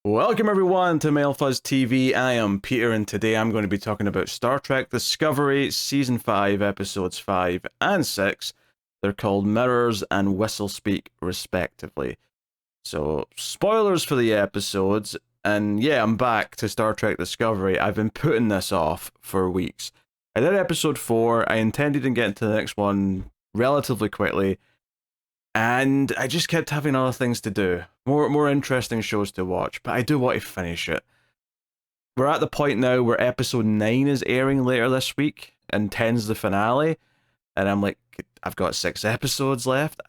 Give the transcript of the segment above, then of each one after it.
Welcome everyone to Mail Fuzz TV. I am Peter, and today I'm going to be talking about Star Trek Discovery Season 5, Episodes 5 and 6. They're called Mirrors and Whistlespeak, respectively. So, spoilers for the episodes, and yeah, I'm back to Star Trek Discovery. I've been putting this off for weeks. I did episode 4, I intended to get into the next one relatively quickly, and I just kept having other things to do, more interesting shows to watch, but I do want to finish it. We're at the point now where episode 9 is airing later this week, and 10's the finale, and I'm like, I've got 6 episodes left.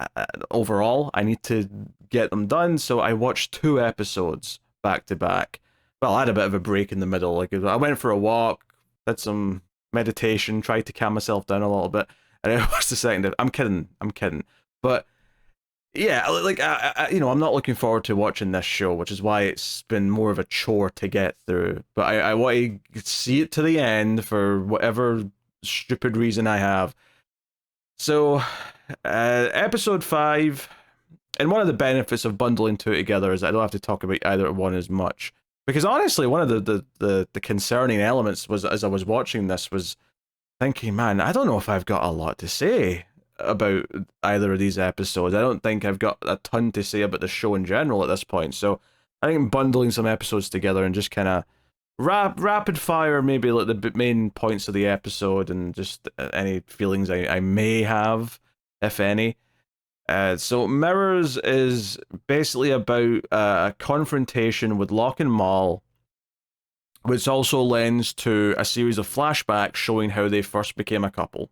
Overall, I need to get them done, so I watched 2 episodes back to back. Well, I had a bit of a break in the middle. Like, I went for a walk, did some meditation, tried to calm myself down a little bit, and I watched the second. I'm kidding. But yeah, like I'm not looking forward to watching this show, which is why it's been more of a chore to get through. But I want to see it to the end for whatever stupid reason I have. So, episode 5, and one of the benefits of bundling two together is I don't have to talk about either one as much. Because honestly, one of the concerning elements was, as I was watching this, was thinking, man, I don't know if I've got a lot to say about either of these episodes. I don't think I've got a ton to say about the show in general at this point. So I think bundling some episodes together and just kind of rapid fire maybe like the main points of the episode and just any feelings I may have, if any. So Mirrors is basically about a confrontation with Locke and Mal, which also lends to a series of flashbacks showing how they first became a couple.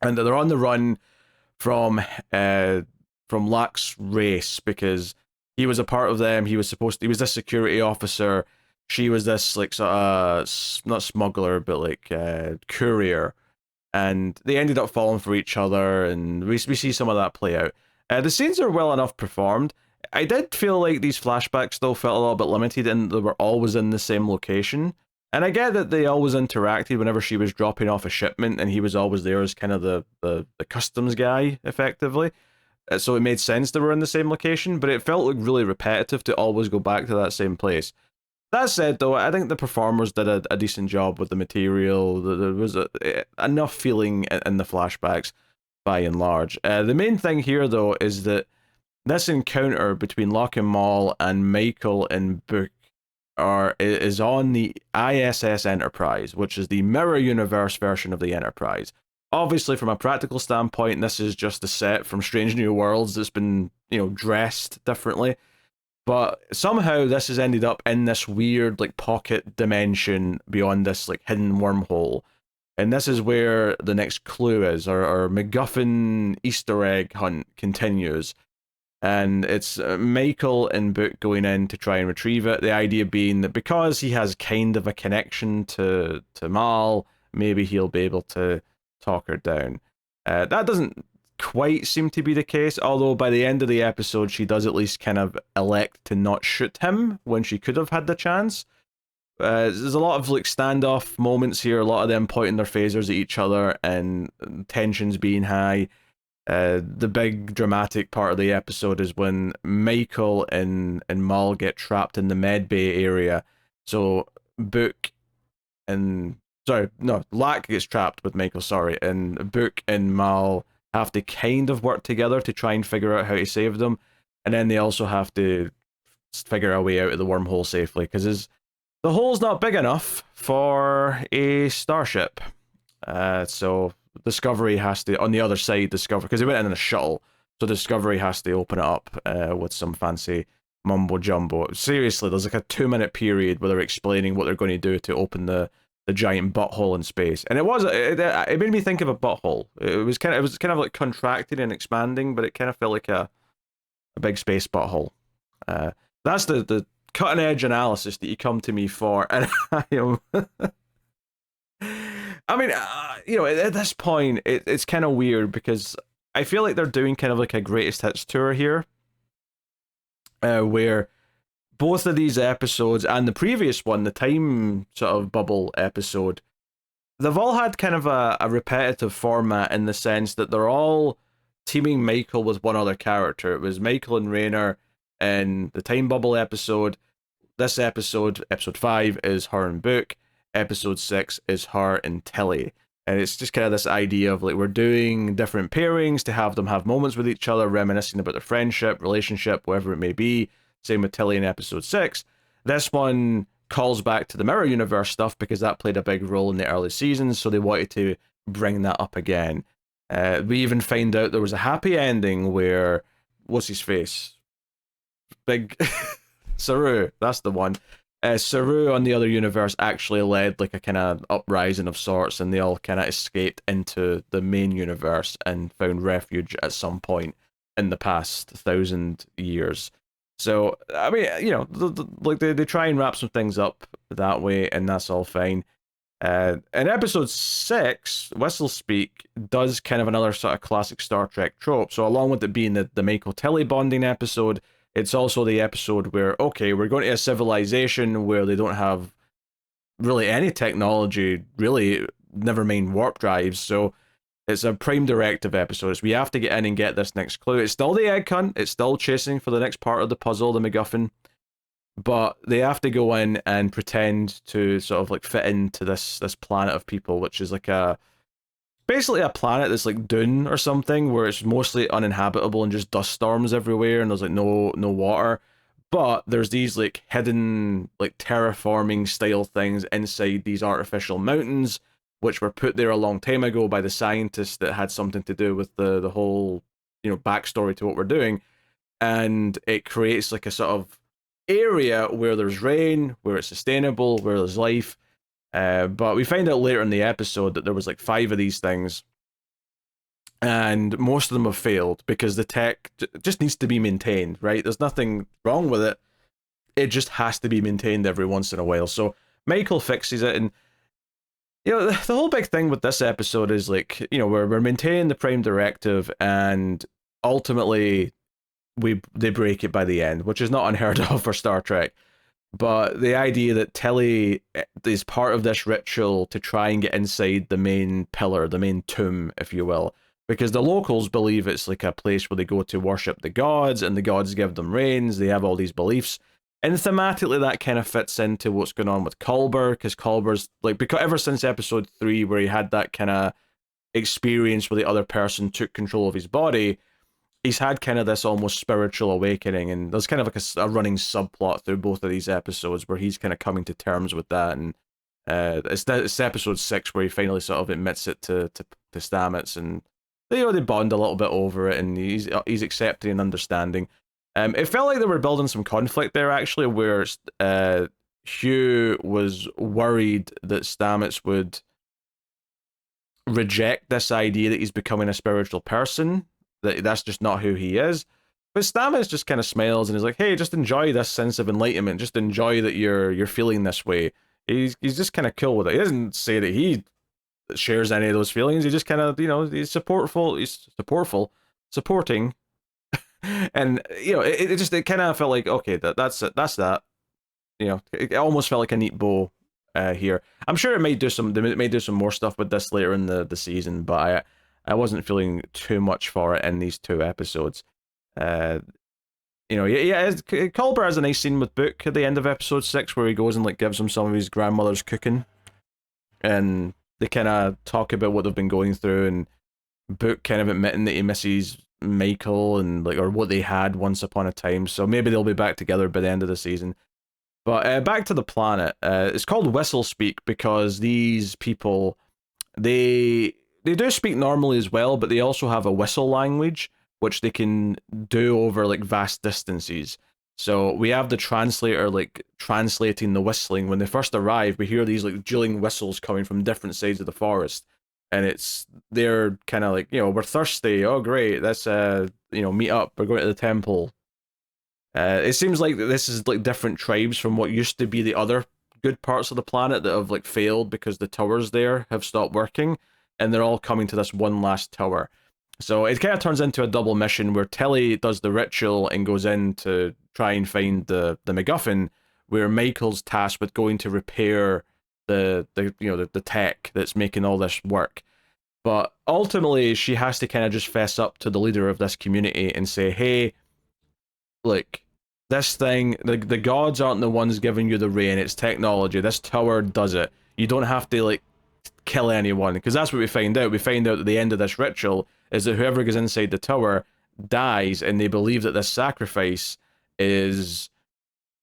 And they're on the run from Locke's race because he was a part of them. He was this security officer. She was this like not smuggler but like courier, and they ended up falling for each other, and we see some of that play out. The scenes are well enough performed. I did feel like these flashbacks still felt a little bit limited, and they were always in the same location. And I get that they always interacted whenever she was dropping off a shipment, and he was always there as kind of the customs guy, effectively. So it made sense they were in the same location, but it felt like really repetitive to always go back to that same place. That said, though, I think the performers did a decent job with the material. There was enough feeling in the flashbacks, by and large. The main thing here, though, is that this encounter between Locke and Mal and Michael and Book is on the ISS Enterprise, which is the mirror universe version of the Enterprise. Obviously, from a practical standpoint, this is just a set from Strange New Worlds that's been, dressed differently. But somehow this has ended up in this weird, like, pocket dimension beyond this, like, hidden wormhole. And this is where the next clue is. Our MacGuffin Easter egg hunt continues. And it's Michael and Book going in to try and retrieve it. The idea being that because he has kind of a connection to Mal, maybe he'll be able to talk her down. That doesn't quite seem to be the case, although by the end of the episode, she does at least kind of elect to not shoot him when she could have had the chance. There's a lot of like standoff moments here, a lot of them pointing their phasers at each other and tensions being high. The big dramatic part of the episode is when Michael and Mal get trapped in the med bay area. So Book and Locke gets trapped with Michael, and Book and Mal have to kind of work together to try and figure out how to save them, and then they also have to figure a way out of the wormhole safely because the hole's not big enough for a starship. So Discovery has to, on the other side, because they went in a shuttle, so Discovery has to open it up with some fancy mumbo jumbo. Seriously, there's like a 2-minute period where they're explaining what they're going to do to open the giant butthole in space, and it made me think of a butthole. It was kind of like contracting and expanding, but it kind of felt like a big space butthole. That's the cutting edge analysis that you come to me for, and I am. I mean, at this point, it's kind of weird because I feel like they're doing kind of like a greatest hits tour here, where both of these episodes and the previous one, the time sort of bubble episode, they've all had kind of a repetitive format in the sense that they're all teaming Michael with one other character. It was Michael and Rayner in the time bubble episode. This episode, episode 5, is her and Book. Episode 6 is her and Tilly. And it's just kind of this idea of like we're doing different pairings to have them have moments with each other, reminiscing about their friendship, relationship, whatever it may be. Same with Tilly in episode 6. This one calls back to the Mirror Universe stuff because that played a big role in the early seasons, so they wanted to bring that up again. We even find out there was a happy ending where, what's his face? Big Saru, that's the one. Saru on the other universe actually led like a kind of uprising of sorts, and they all kind of escaped into the main universe and found refuge at some point in the past 1,000 years. So I mean, like they try and wrap some things up that way, and that's all fine. In episode 6, Whistlespeak does kind of another sort of classic Star Trek trope. So along with it being the Michael Tilly bonding episode, it's also the episode where, okay, we're going to a civilization where they don't have really any technology, really, never mind warp drives. So it's a prime directive episode. So we have to get in and get this next clue. It's still the egg hunt. It's still chasing for the next part of the puzzle, the MacGuffin. But they have to go in and pretend to sort of like fit into this planet of people, which is like basically a planet that's like Dune or something, where it's mostly uninhabitable and just dust storms everywhere, and there's like no water. But there's these like hidden like terraforming style things inside these artificial mountains, which were put there a long time ago by the scientists that had something to do with the whole backstory to what we're doing, and it creates like a sort of area where there's rain, where it's sustainable, where there's life. But we find out later in the episode that there was like 5 of these things, and most of them have failed because the tech just needs to be maintained, right? There's nothing wrong with it. It just has to be maintained every once in a while. So Michael fixes it, and the whole big thing with this episode is like, we're maintaining the Prime Directive, and ultimately they break it by the end, which is not unheard of for Star Trek. But the idea that Tilly is part of this ritual to try and get inside the main pillar, the main tomb, if you will, because the locals believe it's like a place where they go to worship the gods, and the gods give them rains. They have all these beliefs. And thematically, that kind of fits into what's going on with Culber, because Culber's like, because ever since episode 3, where he had that kind of experience where the other person took control of his body, he's had kind of this almost spiritual awakening, and there's kind of like a running subplot through both of these episodes where he's kind of coming to terms with that. And it's episode 6 where he finally sort of admits it to Stamets, and they bond a little bit over it, and he's accepting and understanding. It felt like they were building some conflict there, actually, where Hugh was worried that Stamets would reject this idea that he's becoming a spiritual person, that's just not who he is. But Stamets just kind of smiles and is like, hey, just enjoy this sense of enlightenment. Just enjoy that you're feeling this way. He's just kind of cool with it. He doesn't say that he shares any of those feelings. He just kind of, he's supporting. And, it kind of felt like, okay, that's it. That's that. It almost felt like a neat bow here. I'm sure they may do some more stuff with this later in the season, but I wasn't feeling too much for it in these 2 episodes. Culber has a nice scene with Book at the end of episode 6 where he goes and like gives him some of his grandmother's cooking, and they kind of talk about what they've been going through, and Book kind of admitting that he misses Michael and like, or what they had once upon a time. So maybe they'll be back together by the end of the season. But back to the planet. It's called Whistlespeak because these people, they do speak normally as well, but they also have a whistle language, which they can do over like vast distances. So we have the translator like translating the whistling. When they first arrive, we hear these like dueling whistles coming from different sides of the forest. And they're kind of like, we're thirsty. Oh, great. Let's, meet up. We're going to the temple. It seems like this is like different tribes from what used to be the other good parts of the planet that have like failed because the towers there have stopped working, and they're all coming to this one last tower. So it kind of turns into a double mission where Tilly does the ritual and goes in to try and find the MacGuffin, where Michael's tasked with going to repair the tech that's making all this work. But ultimately, she has to kind of just fess up to the leader of this community and say, hey, look, this thing, the gods aren't the ones giving you the rain, it's technology. This tower does it. You don't have to, like, kill anyone, because that's what we find out. We find out at the end of this ritual is that whoever goes inside the tower dies, and they believe that this sacrifice is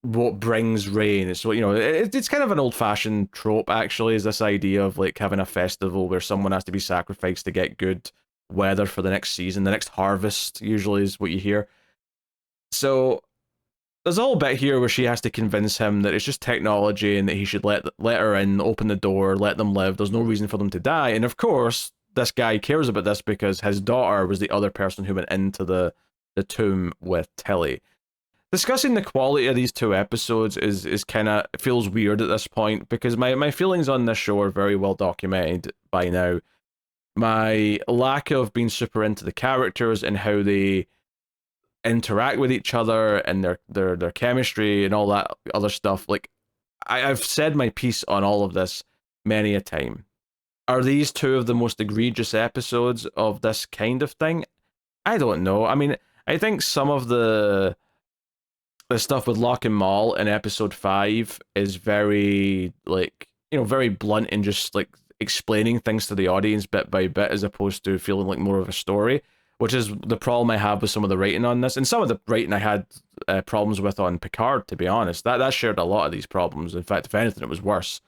what brings rain. So, you know, it's kind of an old-fashioned trope, actually, is this idea of, like, having a festival where someone has to be sacrificed to get good weather for the next season. The next harvest usually is what you hear. So there's a whole bit here where she has to convince him that it's just technology and that he should let her in, open the door, let them live. There's no reason for them to die. And of course, this guy cares about this because his daughter was the other person who went into the tomb with Tilly. Discussing the quality of these two episodes is kind of feels weird at this point, because my feelings on this show are very well documented by now. My lack of being super into the characters and how they interact with each other and their chemistry and all that other stuff. Like, I've said my piece on all of this many a time. Are these two of the most egregious episodes of this kind of thing? I don't know. I mean, I think some of the stuff with Locke and Maul in episode 5 is very, like, you know, very blunt and just, like, explaining things to the audience bit by bit as opposed to feeling like more of a story, which is the problem I have with some of the writing on this. And some of the writing I had problems with on Picard, to be honest. That shared a lot of these problems. In fact, if anything, it was worse.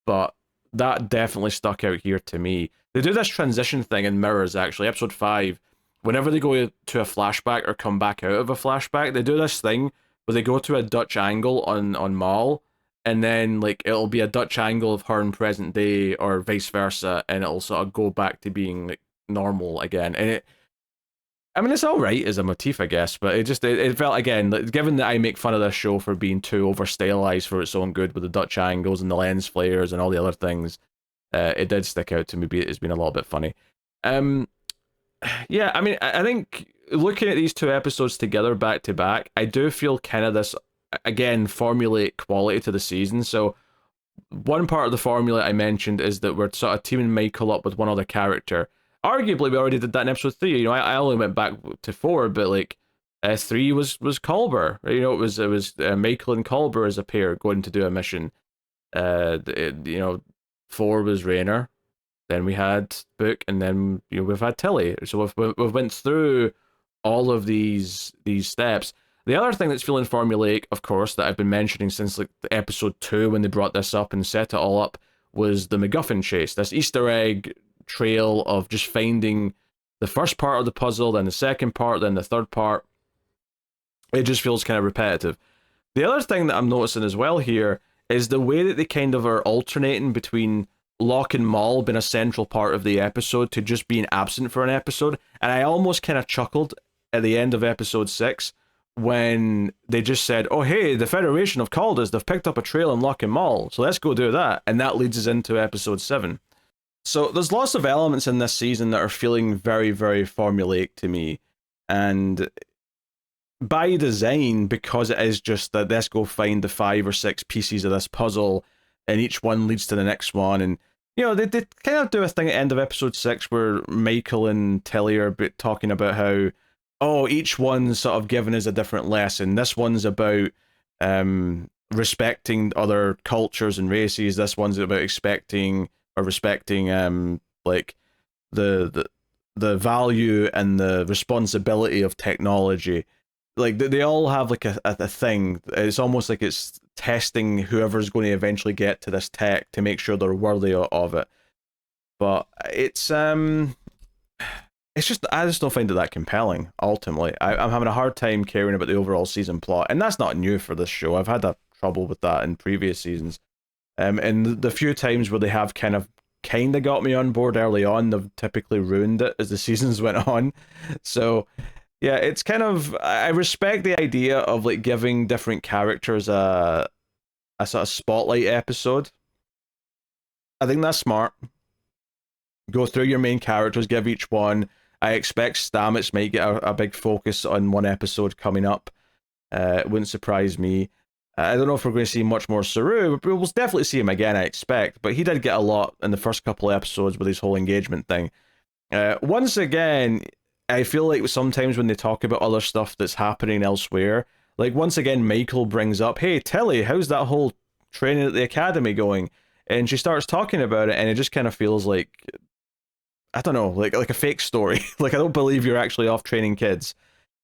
But that definitely stuck out here to me. They do this transition thing in Mirrors, actually. Episode 5, whenever they go to a flashback or come back out of a flashback, they do this thing where they go to a Dutch angle on Maul, and then, like, it'll be a Dutch angle of her in present day or vice versa, and it'll sort of go back to being, like, normal again. And I mean, it's all right as a motif, I guess, but it felt, again, given that I make fun of this show for being too over stylized for its own good with the Dutch angles and the lens flares and all the other things, it did stick out to me. It's been a little bit funny. Yeah, I mean, I think looking at these two episodes together back to back, I do feel kind of this, again, formulate quality to the season. So one part of the formula I mentioned is that we're sort of teaming Michael up with one other character. Arguably, we already did that in episode 3. You know, I only went back to 4, but, like, 3 was Culber. You know, it was Michael and Culber as a pair going to do a mission. You know, 4 was Rayner. Then we had Book, and then, you know, we've had Tilly. So we've went through all of these steps. The other thing that's feeling formulaic, of course, that I've been mentioning since, like, episode 2 when they brought this up and set it all up, was the MacGuffin chase. This Easter egg trail of just finding the first part of the puzzle, then the second part, then the third part. It just feels kind of repetitive. The other thing that I'm noticing as well here is the way that they kind of are alternating between Locke and Maul being a central part of the episode to just being absent for an episode. And I almost kind of chuckled at the end of episode 6 when they just said, oh, hey, the Federation have called us. They've picked up a trail in Locke and Maul, so let's go do that. And that leads us into episode 7. So there's lots of elements in this season that are feeling very, very formulaic to me. And by design, because it is just that let's go find the 5 or 6 pieces of this puzzle, and each one leads to the next one. And, you know, they kind of do a thing at the end of episode 6 where Michael and Tilly are talking about how, oh, each one's sort of given us a different lesson. This one's about respecting other cultures and races. This one's about respecting like the value and the responsibility of technology. Like, they all have, like, a thing. It's almost like it's testing whoever's going to eventually get to this tech to make sure they're worthy of it. But it's just, I just don't find it that compelling, ultimately. I'm having a hard time caring about the overall season plot, and that's not new for this show. I've had that trouble with that in previous seasons. And the few times where they have kind of got me on board early on, they've typically ruined it as the seasons went on. So yeah, it's kind of, I respect the idea of, like, giving different characters a sort of spotlight episode. I think that's smart. Go through your main characters, give each one. I expect Stamets might get a big focus on one episode coming up. It wouldn't surprise me. I don't know if we're going to see much more Saru, but we'll definitely see him again, I expect. But he did get a lot in the first couple of episodes with his whole engagement thing. Once again, I feel like sometimes when they talk about other stuff that's happening elsewhere, Like, once again, Michael brings up, hey, Tilly, how's that whole training at the academy going? And she starts talking about it, and it just kind of feels like, I don't know, like a fake story. Like, I don't believe you're actually off training kids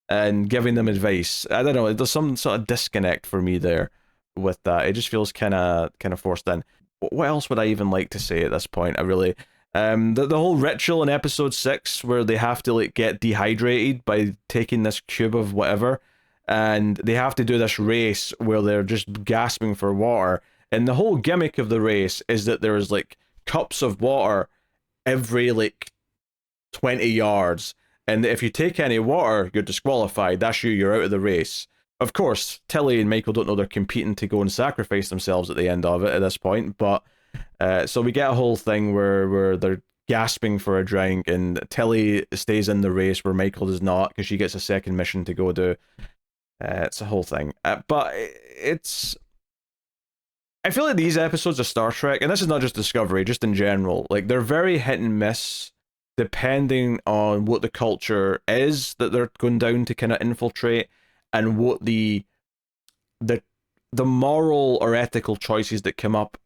and giving them advice. I don't know, there's some sort of disconnect for me there with that. It just feels kind of forced in. What else would I even like to say at this point? I really the whole ritual in episode 6 where they have to like get dehydrated by taking this cube of whatever, and they have to do this race where they're just gasping for water, and the whole gimmick of the race is that there's like cups of water every like 20 yards, and if you take any water, you're disqualified. That's you, you're out of the race. Of course, Tilly and Michael don't know they're competing to go and sacrifice themselves at the end of it at this point, but so we get a whole thing where they're gasping for a drink, and Tilly stays in the race where Michael does not, because she gets a second mission to go do. It's a whole thing. But it's... I feel like these episodes of Star Trek, and this is not just Discovery, just in general, like they're very hit and miss depending on what the culture is that they're going down to kind of infiltrate, and what the moral or ethical choices that come up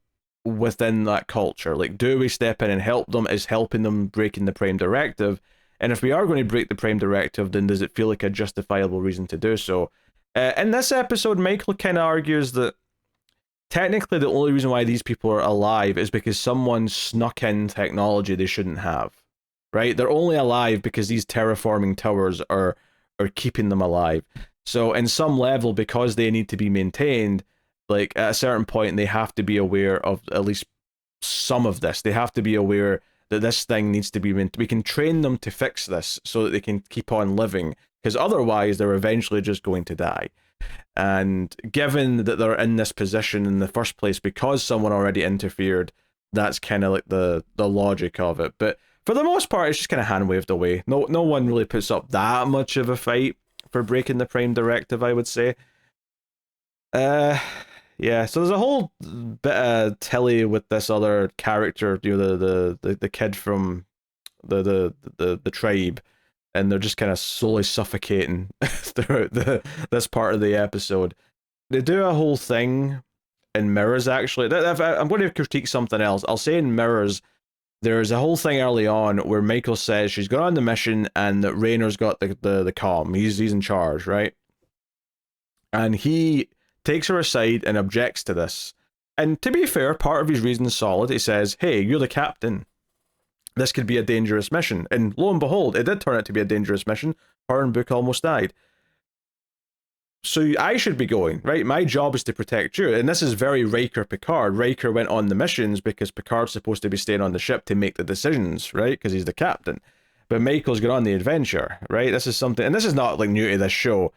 within that culture. Like, do we step in and help them? Is helping them breaking the Prime Directive? And if we are going to break the Prime Directive, then does it feel like a justifiable reason to do so? In this episode, Michael kind of argues that technically the only reason why these people are alive is because someone snuck in technology they shouldn't have. Right? They're only alive because these terraforming towers are keeping them alive. So in some level, because they need to be maintained, like at a certain point, they have to be aware of at least some of this. They have to be aware that this thing needs to be we can train them to fix this so that they can keep on living, because otherwise they're eventually just going to die. And given that they're in this position in the first place because someone already interfered, that's kind of like the logic of it. But for the most part, it's just kind of hand waved away. No one really puts up that much of a fight for breaking the Prime Directive, I would say. Yeah, so there's a whole bit of Tilly with this other character, you know, the kid from the tribe, and they're just kind of slowly suffocating throughout this part of the episode. They do a whole thing in Mirrors, actually. I'm going to critique something else. I'll say in Mirrors, there's a whole thing early on where Michael says she's gone on the mission and that Raynor's got the comm. He's in charge, right? And he takes her aside and objects to this. And to be fair, part of his reason's solid. He says, hey, you're the captain. This could be a dangerous mission. And lo and behold, it did turn out to be a dangerous mission. Her and Book almost died. So I should be going, right? My job is to protect you. And this is very Riker Picard. Riker went on the missions because Picard's supposed to be staying on the ship to make the decisions, right? Because he's the captain. But Michael's got on the adventure, right? This is something, and this is not like new to this show.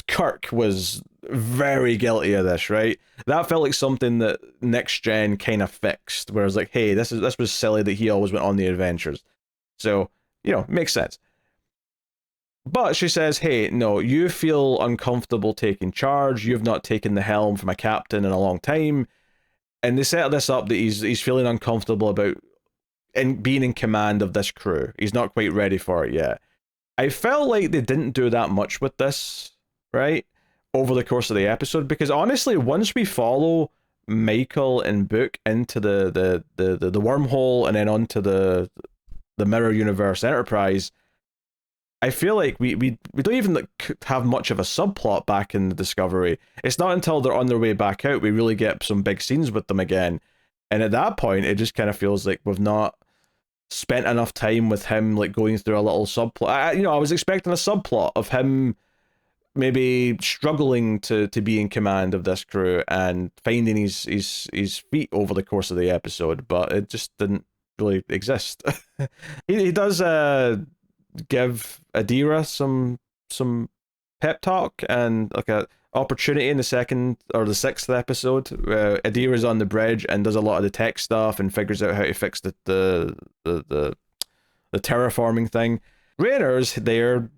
Kirk was very guilty of this, right? That felt like something that Next Gen kind of fixed, where it's like, hey, this was silly that he always went on the adventures. So, makes sense. But she says, hey, no, you feel uncomfortable taking charge. You've not taken the helm from a captain in a long time. And they set this up that he's feeling uncomfortable about being in command of this crew. He's not quite ready for it yet. I felt like they didn't do that much with this, right, over the course of the episode, because honestly, once we follow Michael and Book into the wormhole and then onto the Mirror Universe Enterprise, I feel like we don't even have much of a subplot back in the Discovery. It's not until they're on their way back out we really get some big scenes with them again. And at that point, it just kind of feels like we've not spent enough time with him, like going through a little subplot. I was expecting a subplot of him maybe struggling to be in command of this crew and finding his feet over the course of the episode, but it just didn't really exist. he does give Adira some pep talk and like a opportunity in the second or the sixth episode. Adira's on the bridge and does a lot of the tech stuff and figures out how to fix the terraforming thing. Raynor's there,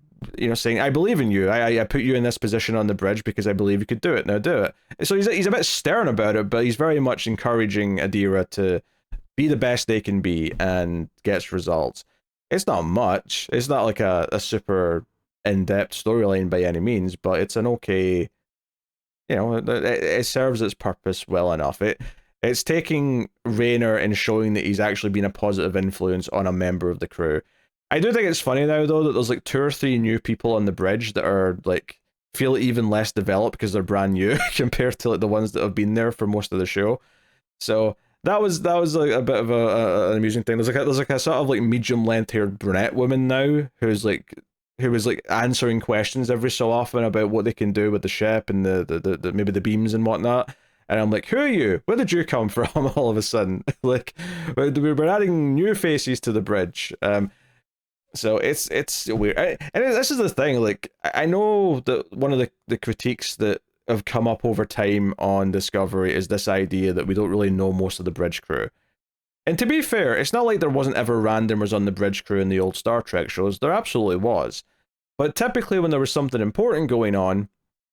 saying, I believe in you. I put you in this position on the bridge because I believe you could do it. Now do it. So he's a bit stern about it, but he's very much encouraging Adira to be the best they can be and gets results. It's not much. It's not like a super in-depth storyline by any means, but it's an okay, it serves its purpose well enough. It's taking Rayner and showing that he's actually been a positive influence on a member of the crew. I do think it's funny now though that there's like 2 or 3 new people on the bridge that are like feel even less developed because they're brand new compared to like the ones that have been there for most of the show. So that was like a bit of an amusing thing. There's like a sort of like medium length haired brunette woman now who was like answering questions every so often about what they can do with the ship and the maybe the beams and whatnot. And I'm like, who are you? Where did you come from? All of a sudden, like we're adding new faces to the bridge. So it's weird. And this is the thing. Like I know that one of the critiques that have come up over time on Discovery is this idea that we don't really know most of the bridge crew. And to be fair, it's not like there wasn't ever randomers on the bridge crew in the old Star Trek shows. There absolutely was. But typically, when there was something important going on,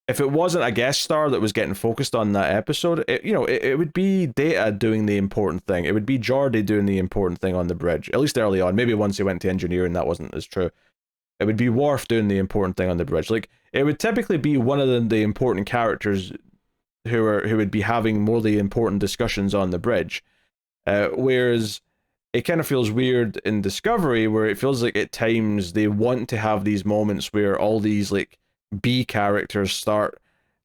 if it wasn't a guest star that was getting focused on that episode, it would be Data doing the important thing. It would be Geordi doing the important thing on the bridge, at least early on. Maybe once he went to engineering, that wasn't as true. It would be Worf doing the important thing on the bridge. Like, it would typically be one of the important characters who would be having more of the important discussions on the bridge. Whereas it kind of feels weird in Discovery, where it feels like at times they want to have these moments where all these like B characters start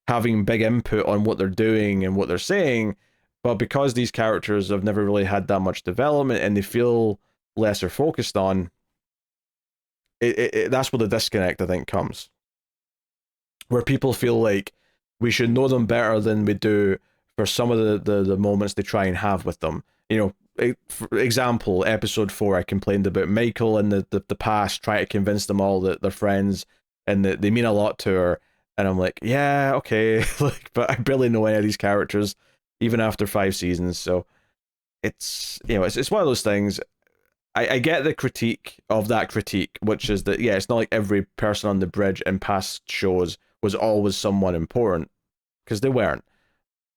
having big input on what they're doing and what they're saying, but because these characters have never really had that much development and they feel lesser focused on, that's where the disconnect I think comes, where people feel like we should know them better than we do for some of the moments they try and have with them. For example, episode 4, I complained about Michael and the past, trying to convince them all that they're friends and that they mean a lot to her. And I'm like, yeah, okay, like, but I barely know any of these characters, even after 5 seasons. So it's it's one of those things. I get the critique of that critique, which is that it's not like every person on the bridge in past shows was always someone important, because they weren't.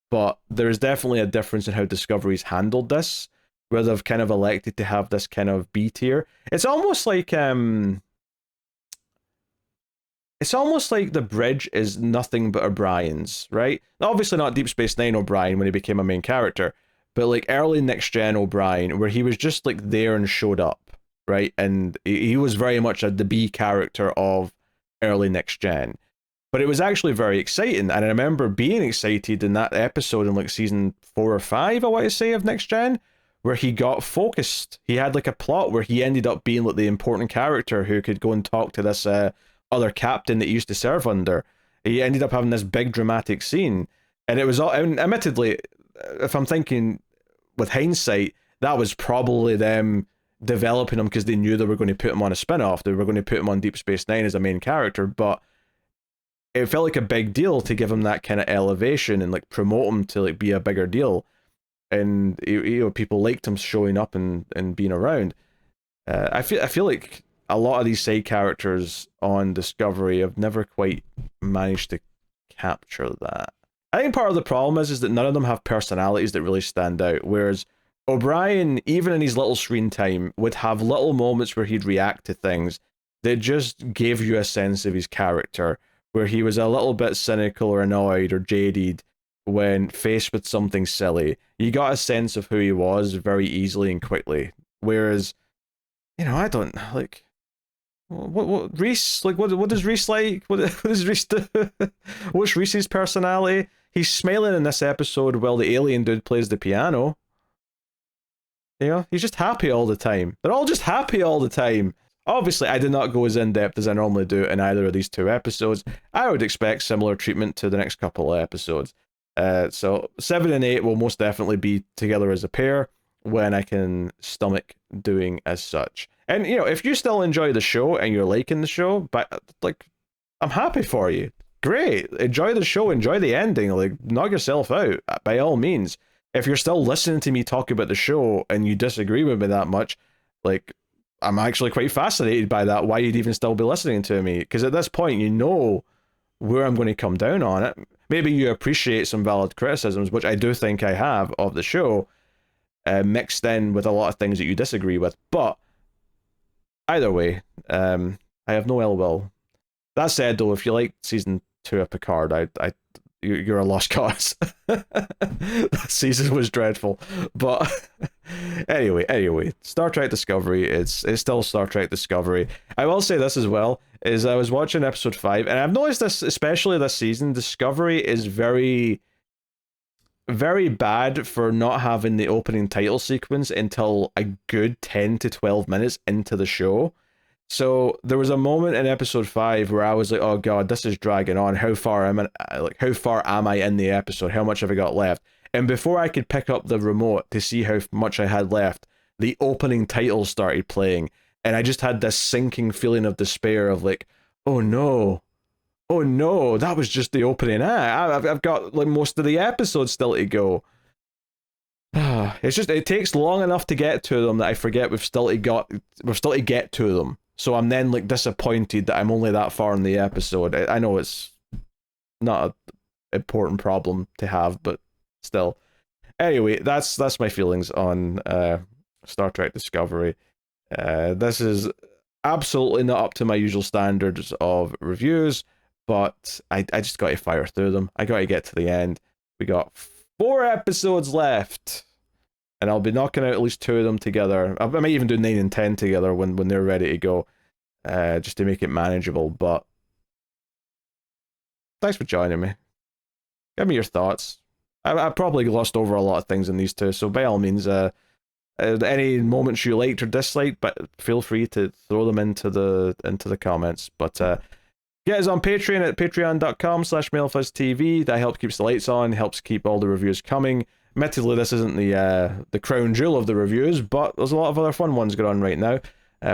But there's definitely a difference in how Discovery's handled this, where they've kind of elected to have this kind of B tier. It's almost like the bridge is nothing but O'Brien's, right? Obviously not Deep Space Nine O'Brien when he became a main character, but like early Next Gen O'Brien, where he was just like there and showed up, right? And he was very much the B character of early Next Gen. But it was actually very exciting, and I remember being excited in that episode in like season 4 or 5, I want to say, of Next Gen, where he got focused. He had like a plot where he ended up being like the important character who could go and talk to this other captain that he used to serve under. He ended up having this big dramatic scene, and it was all, and admittedly, if I'm thinking with hindsight, that was probably them developing him because they knew they were going to put him on a spin-off. They were going to put him on Deep Space Nine as a main character, but it felt like a big deal to give him that kind of elevation and like promote him to like be a bigger deal. And people liked him showing up and being around. I feel like a lot of these side characters on Discovery have never quite managed to capture that. I think part of the problem is that none of them have personalities that really stand out. Whereas O'Brien, even in his little screen time, would have little moments where he'd react to things that just gave you a sense of his character, where he was a little bit cynical or annoyed or jaded when faced with something silly. You got a sense of who he was very easily and quickly. Whereas, I don't like what Reese like. What does Reese like? What does Reese do? What's Reese's personality? He's smiling in this episode while the alien dude plays the piano. He's just happy all the time. They're all just happy all the time. Obviously, I did not go as in-depth as I normally do in either of these 2 episodes. I would expect similar treatment to the next couple of episodes. So 7 and 8 will most definitely be together as a pair when I can stomach doing as such. And, if you still enjoy the show and you're liking the show, but like, I'm happy for you. Great. Enjoy the show. Enjoy the ending. Like, knock yourself out, by all means. If you're still listening to me talk about the show and you disagree with me that much, like, I'm actually quite fascinated by that, why you'd even still be listening to me. Because at this point, where I'm going to come down on it. Maybe you appreciate some valid criticisms, which I do think I have of the show, mixed in with a lot of things that you disagree with. But either way, I have no ill will. That said, though, if you like season 2 of Picard, you're a lost cause. That season was dreadful, but anyway, Star Trek Discovery it's still Star Trek Discovery. I will say this as well: is I was watching episode 5, and I've noticed this especially this season. Discovery is very very bad for not having the opening title sequence until a good 10 to 12 minutes into the show. So there was a moment in episode 5 where I was like, "Oh God, this is dragging on. How far am I in the episode? How much have I got left?" And before I could pick up the remote to see how much I had left, the opening title started playing, and I just had this sinking feeling of despair of like, "Oh no, oh no, that was just the opening. I've got like most of the episode still to go." It's just it takes long enough to get to them that I forget we've still to get to them. So I'm then like disappointed that I'm only that far in the episode. I know it's not an important problem to have, but still. Anyway, that's my feelings on Star Trek Discovery. This is absolutely not up to my usual standards of reviews, but I just got to fire through them. I got to get to the end. We got 4 episodes left, and I'll be knocking out at least 2 of them together. I might even do 9 and 10 together when they're ready to go, just to make it manageable. But thanks for joining me. Give me your thoughts. I probably glossed over a lot of things in these 2, so by all means, any moments you liked or disliked, but feel free to throw them into the comments. But get us on Patreon at patreon.com/MailFuzzTV. That helps keeps the lights on, helps keep all the reviews coming. Admittedly, this isn't the crown jewel of the reviews, but there's a lot of other fun ones going on right now,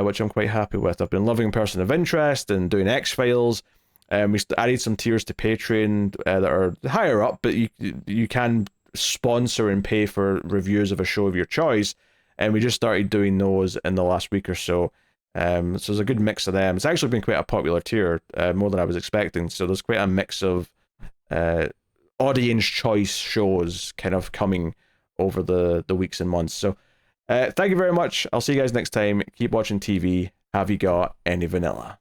which I'm quite happy with. I've been loving Person of Interest and doing X-Files. We added some tiers to Patreon that are higher up, but you can sponsor and pay for reviews of a show of your choice, and we just started doing those in the last week or so. So there's a good mix of them. It's actually been quite a popular tier, more than I was expecting. So there's quite a mix of audience choice shows kind of coming over the weeks and months. So thank you very much. I'll see you guys next time. Keep watching TV. Have you got any vanilla?